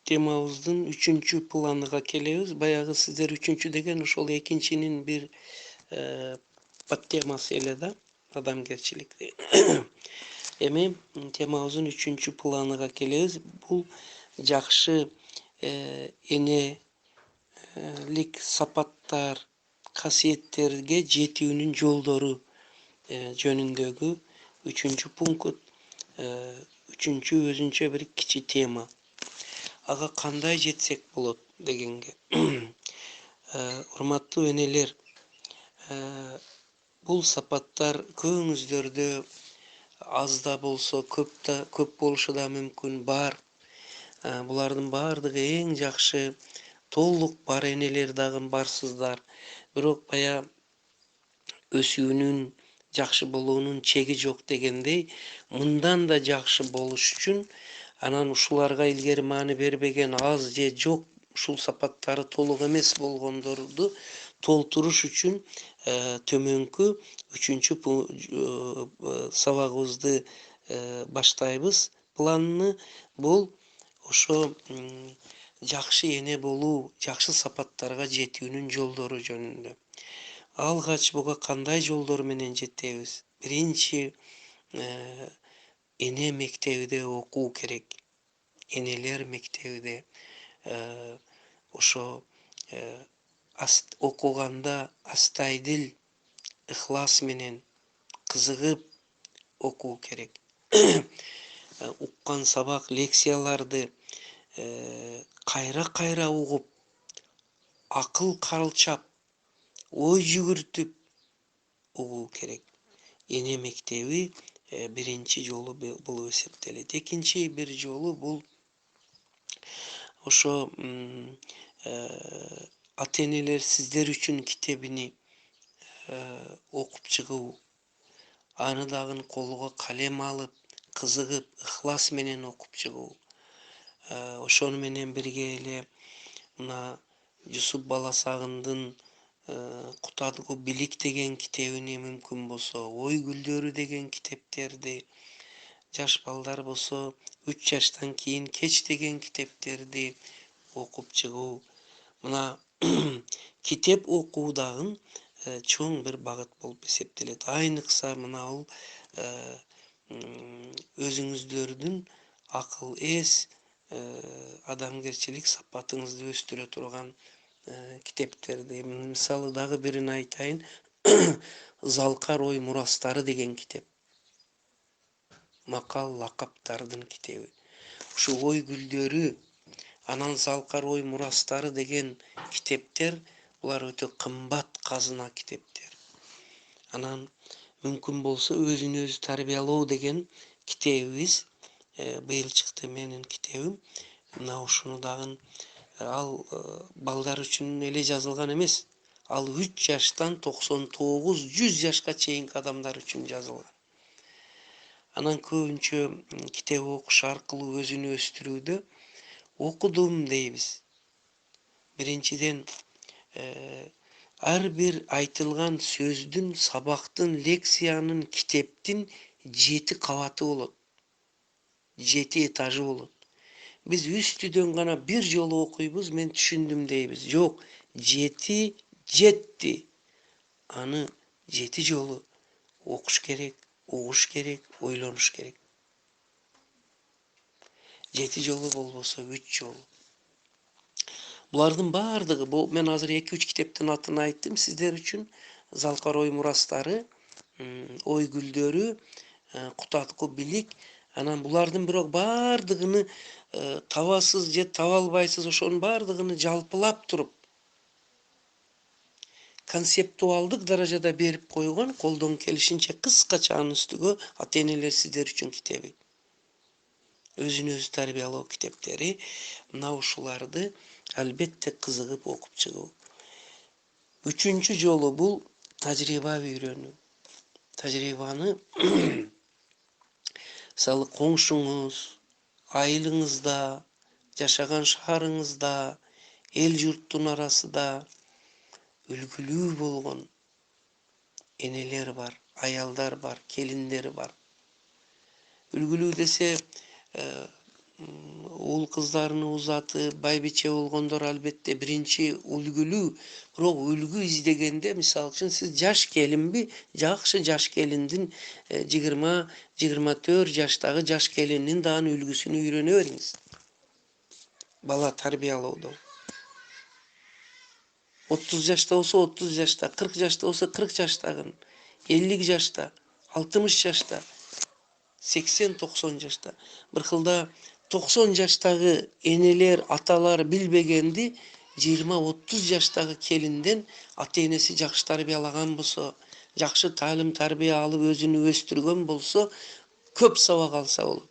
temamızdın 3. planıga kelebiz. Bayağı sizler 3. degen ошол экинчинин bir подтемасы эле да, адамгерчиликти. Эми темабыздын 3. планыга келебиz. Бул жакшы энелик сапаттар, касиеттерге жетүүнүн жолдору жөнүндөгү 3. пункт. 3. өзүнчө bir кичи тема. Ага кандай жетсек болот дегенге. Урматтуу энелер, бул сапаттар көңүздөрдө аз да болсо, көп болушу да мүмкүн бар. Булардын баардыгы эң жакшы, толук бар энелер дагы барсыздар. Бирок бая өсүүнүн, жакшы болуунун чеги жок дегендей, мындан да жакшы болуш үчүн анан ушуларга илгери маани бербеген аз же жок ушул сапаттары толук эмес болгондорду толтуруш үчүн төмөнкү 3. сабагыбызды баштайбыз. Планны бул ошо жакшы эне болуу, жакшы сапаттарга жетүүнүн жолдору жөнүндө. Алгач буга кандай жолдор менен жетебиз? Биринчи, эне мектебиде окуу керек. Энелер мектебиде ошо окуганда астайдыл, ыхлас менен кызыгып окуу керек. Уккан сабак, лекцияларды кайра угуп, акыл калчап, ой жүгүртүп угуу керек. Эне мектеби биринчи жолу болуп эсептелет. Экинчи bir жолу бул ошо ата-энелер сиздер үчүн китебини окуп чыгуу. Аны дагы колго калем алып, кызыгып, ыхлас менен окуп чыгуу. Ошону менен бирге эле мына Жусуп Баласагындын Кутадгы билик деген китебини мүмкүн болсо, Ой гүлдөрү деген китептерди, жаш балдар болсо 3 жаштан кийин Кеч деген китептерди окуп чыгуу. Мына китеп окуу дагы чоң bir багыт болуп эсептелет. Айныкса мына бул өзүңүздөрдүн акыл эс, адамгерчилик сапатыңызды өстүрө турган китептерди. Мисалы дагы бирин айтайын. Залкар ой мурастары деген китеп. Макал лакаптардын китеби. Ушу ой гүлдөрү, анан Залкар ой мурастары деген китептер, булар өтө кымбат казына китептер. Анан мүмкүн болсо өзүн өзү тарбиялоо деген китебибиз быйыл чыкты менин китебим. Мына ушуну дагы ал балдар үчүн эле жазылган эмес. Ал 3 жаштан 99-100 жашка чейинки адамдар үчүн жазылган. Анан көбүнчө китеп окуш аркылуу өзүнү өстүрүүдө окудум дейбиз. Биринчиден ар бир айтылган сөздүн, сабактын, лекциянын, китептин 7 кабаты болот. 7 этажы болот. Биз үстүдөн гана бир жолу окуйбуз, мен түшүндүм дейбиз. Жок, 7 жетти. Аны 7 жолу окуш керек, угуш керек, ойлонуш керек. 7 жолу болбосо 3 жолу. Булардын баардыгы, мен азыр 2-3 китептин атын айттым сиздер үчүн. Залкар ой мурастары, Ой гүлдөрү, Кутадгы билик. Анан булардын бирок баардыгыны табасыз же таба албайсыз, ошонун баардыгыны жалпылап туруп концептуалдык даражада берип койгон, колдон келишинче кыскача анын үстүгө ата-энелер сиздер үчүн китеби. Өзүн өзү тарбиялоо китептери. Мына ушуларды албетте кызыгып окуп чыгуу. 3-чү жолу бул тажрыйба үйрөнүү. Тажрыйбаны мисалы коңшуңуз, айылыңызда, жашаган шаарыңызда, эл журттун арасында үлгүлүү болгон энелер бар, аялдар бар, келиндер бар. Үлгүлүү десе Ул кыздарыны узатып, байбиче болгондор албетте биринчи үлгүлүү. Бирок үлгү издегенде, мисалы үчүн сиз жаш келинби, жакшы жаш келиндин 20-24 жаштагы жаш келиндин дагы үлгүсүн үйрөнө бериңиз. Бала тарбиялоодо. 30 жашта болсо 30 жашта, 40 жашта болсо 40 жаштагын, 50 жашта, 60 жашта, 80-90 жашта. Bir kılda 90 жаштагы энелер, аталар билбегенди 20-30 жаштагы келинден ата-энеси жакшы тарбиялаган болсо, жакшы таалим тарбия алып өзүнү өстүргөн болсо, көп сабак алса болот.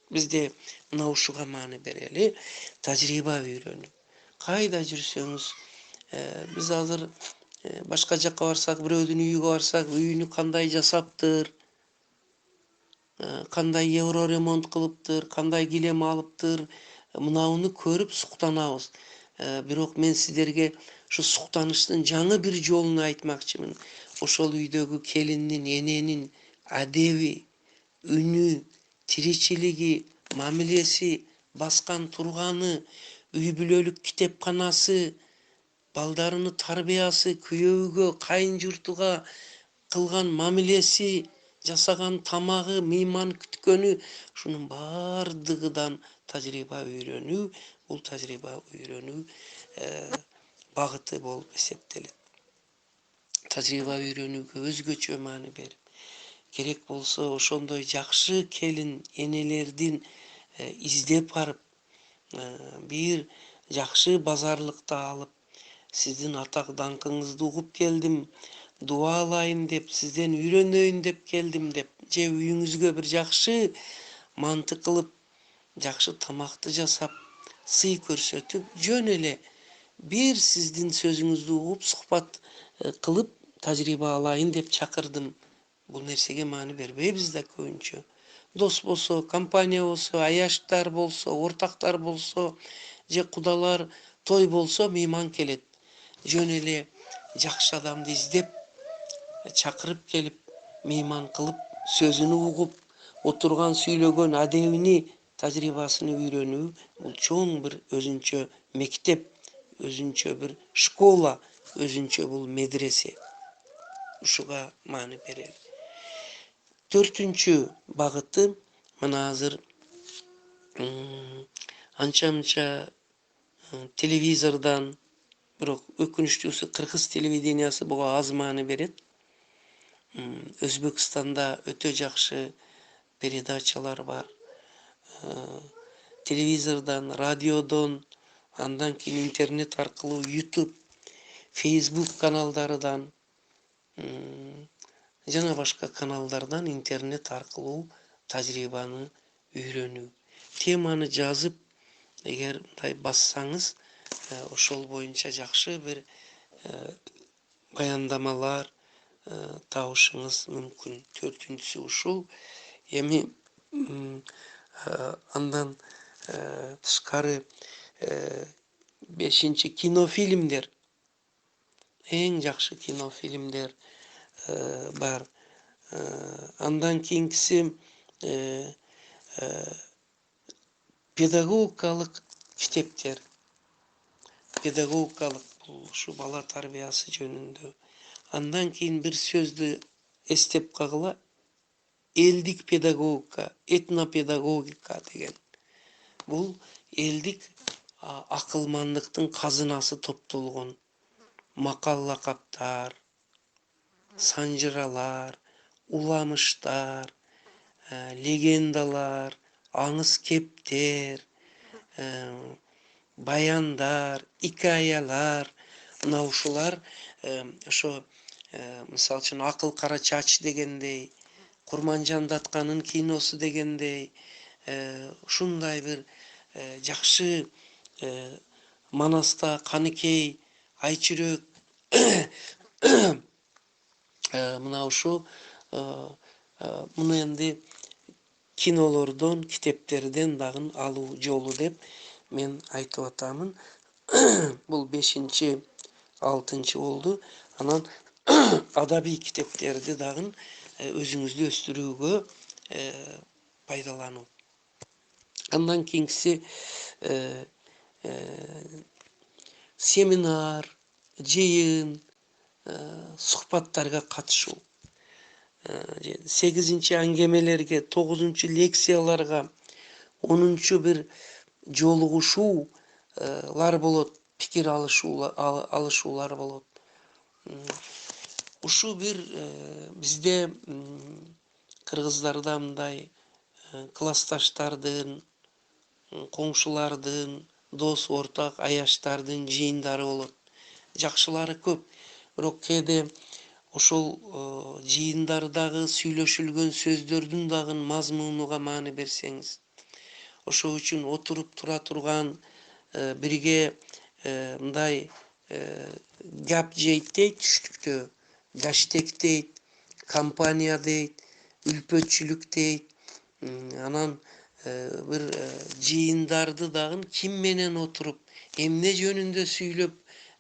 Бизде мына ушуга маани берели, тажрыйба үйрөнүү. Кайда жүрсөңүз, биз азыр башка жакка барсак, бирөөдүн үйүгө барсак, үйүнү кандай жасаптыр, кандай евро ремонт кылыптыр, кандай килем алыптыр, мынауну көрүп суктанабыз. Бирок мен сиздерге ушу суктаныштын жаңы бир жолун айтмакчымын. Ошол үйдөгү келиндин, эненин адеби, үнү, тиричилиги, мамилеси, баскан турганы, үй бүлөлүк китепканасы, балдарыны тарбиясы, күйөөгө, кайын журтуга кылган мамилеси, жасаган тамагы, мейман күткөнү, шунун бардыгыдан тажрыйба үйрөнүү, бул тажрыйба үйрөнүү багыты болуп эсептелет. Тажрыйба үйрөнүүгө өзгөчө маани берип, керек болсо ошондой жакшы келин энелердин издеп барып, бир жакшы базарлыкта алып, сиздин атак даңкыңызды угуп келдим, дуалайын деп, сизден үйрөнөйүн деп келдим деп, же үйүңүзгө бир жакшы мантык кылып, жакшы тамакты жасап, сый көрсөтүп, жөн эле бир сиздин сөзүңүздү угуп, сухбат кылып, тажрыйба алайын деп чакырдым. Бул нерсеге маани бербейбиз да көбүнчө. Дос болсо, компания болсо, аяштар болсо, ортактар болсо, же кудалар, той болсо мейман келет. Жөн эле жакшы адамды издеп, чакырып келип, мейман кылып, сөзүнү угуп, отурган сүйлөгөн адебини, тажрыйбасын үйрөнүү, бул чоң бир өзүнчө мектеп, өзүнчө бир школа, өзүнчө бул медресе. Ушуга маани берели. Төртүнчү багыты, мына азыр анча-мынча телевизордон, бирок өкүнүчтүүсү кыргыз телевидениясы буга аз маани берет. Өзбекстанда өтө жакшы передачалар бар. Телевизордон, радиодон, андан кийин интернет аркылуу YouTube, Facebook каналдарынан, жана башка каналдардан интернет аркылуу тажрыйбаны үйрөнүү. Теманы жазып, эгер мындай бассаңыз, ошол боюнча жакшы бир баяндамалар табышыңыз мүмкүн. Төртүнчүсү ушул. Эми андан тышкары бешинчи кинофильмдер. Эң жакшы кинофильмдер бар. Андан кийинкиси педагогикалык китептер. Педагогикалык бул ушу бала тарбиясы жөнүндө. Андан кийин бир сөздү эстеп калгыла, элдик педагогика, этнопедагогика деген. Бул элдик акылмандыктын казынасы топтолгон макал лакаптар, санжыралар, уламыштар, легендалар, аңыз кептер, баяндар, икаялар, мына ушулар ошо мисалы үчүн Акыл Кара Чач дегендей, Курманжан Датканын киносу дегендей, ушундай бир жакшы Манаста Каныкей, Айчүрөк мына ушу муну энди кинолордон, китептерден дагы алуу жолу деп мен айтып атамын. Бул 5-6 болду. Анан адабий китептерди дагы өзүңүздү өстүрүүгө пайдалануу. Andan kийинкиси семинар, жыйын, суhбаттарга катышуу, 8-нчи аңгемелерге, 9-нчу лекцияларга, 10-нчу бир жолугушуулар болот, пикир алышуулар болот. Ушу бир бизде кыргыздарда мындай классташтардын, коңшулардын, дос ортак аяштардын жыйындары болот. Жакшылары көп. Бирок кээде ошол жыйындардагы сүйлөшүлгөн сөздөрдүн дагы мазмунуга маани берсеңиз, ошол үчүн отуруп тура турган бирге мындай гап жейт дейт түштүктө, даштек дейт, компания дейт, үлпөтчүлүк дейт. Анан бир жыйындарды дагы ким менен отуруп, эмне жөнүндө сүйлөп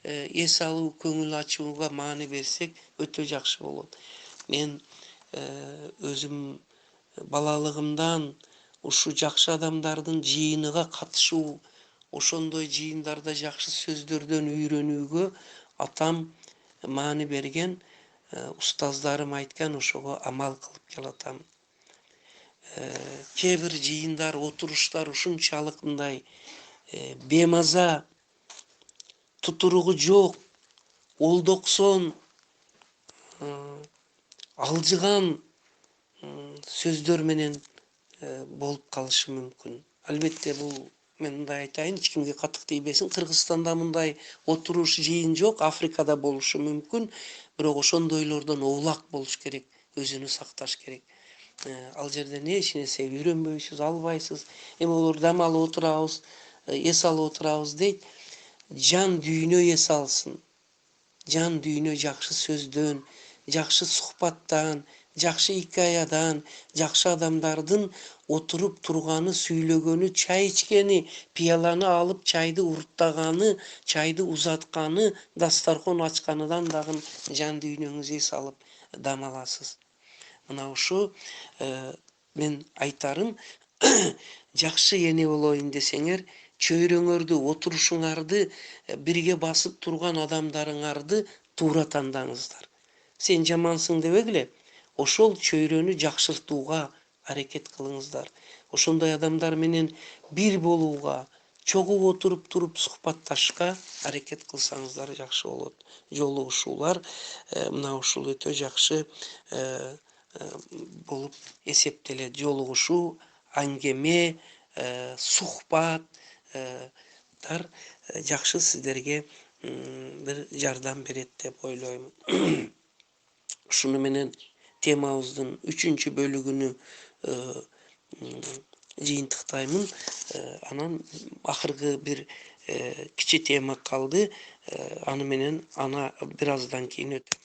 эс алуу, көңүл ачууга маани берсек өтө жакшы болот. Мен өзүм балалыгымдан ушу жакшы адамдардын жыйыныга катышуу, ошондой жыйындарда жакшы сөздөрдөн үйрөнүүгө атам маани берген, устаздарым айткан, ошого амал кылып келатам. Кээ бир жыйындар, отуруштар ушунчалык мындай бемаза, тутуругу жок, олдоксон, алжыган сөздөр менен болуп калышы мүмкүн. Албетте бул мен мындай айтайын, эч кимге катык тийбесин. Кыргызстанда мындай отуруш, жыйын жок, Африкада болушу мүмкүн. Бирок ошондойлордон оолак болуш керек, өзүнү сакташ керек. Ал жерде не эч нерсе үйрөнбөйсүз, албайсыз. Эми олор дам алып отурабыз, эс алып отурабыз дейт. Жан дүйнө эс алсын. Жан дүйнө жакшы сөздөн, жакшы сухбаттан, жакшы икаядан, жакшы адамдардын отуруп турганы, сүйлөгөнү, чай ичкени, пияланы алып чайды уруттаганы, чайды узатканы, дастаркон ачканынан дагы жан дүйнөңүз эс алып дам аласыз. Мына ушу мен айтарым, жакшы эне болоюн десеңер, чөйрөңөрдү, отурушуңарды, бирге басып турган адамдарыңарды туура тандаңыздар. Сен жамансың дебегиле, ошол чөйрөнү жакшыртууга аракет кылыңыздар. Ошондой адамдар менен бир болууга, чогуу отуруп туруп сухбатташка аракет кылсаңыздар жакшы болот. Жолугушуулар мына ушул өтө жакшы болуп эсептелет. Жолугушуу, аңгеме, сухбаттар жакшы сиздерге бир жардам берет деп ойлойм. Ушуну менен темабыздын 3-чү бөлүгүнү жыйынтыктаймын. Анан акыркы бир кичи тема калды. Аны менен бир аздан кийин өтөм.